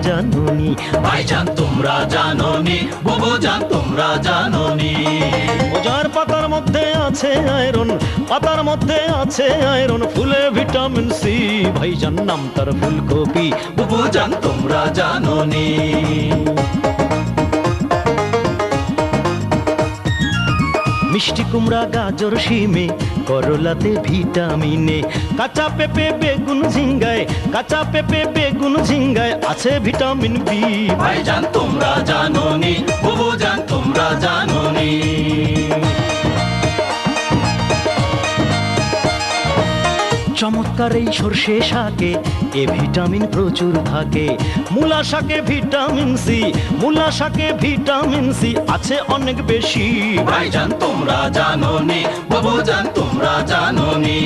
জানোনি, ভাইজান তোমরা জানোনি, বুবুজান তোমরা জানোনি। মোজার পাতার মধ্যে আছে আয়রন, পাতার মধ্যে আছে আয়রন, ফুলে ভিটামিন সি, ভাইজান নাম তার ফুলকপি, বুবুজান তোমরা জানোনি। মিষ্টি কুমড়া গাজর শিমে করলাতে ভিটামিনে, কাঁচা পেঁপে বেগুন ঝিঙ্গায়, কাঁচা পেঁপে বেগুন ঝিঙ্গায় আছে ভিটামিন বি, ভাইজান তোমরা জানোনি, বুবুজান তোমরা জানোনি। চমৎকার এই সর্ষে শাকে এ ভিটামিন প্রচুর থাকে, মূলা শাকে ভিটামিন সি, মূলা শাকে ভিটামিন সি আছে অনেক বেশি, ভাইজান তোমরা জানোনি, বুবুজান তোমরা জানোনি।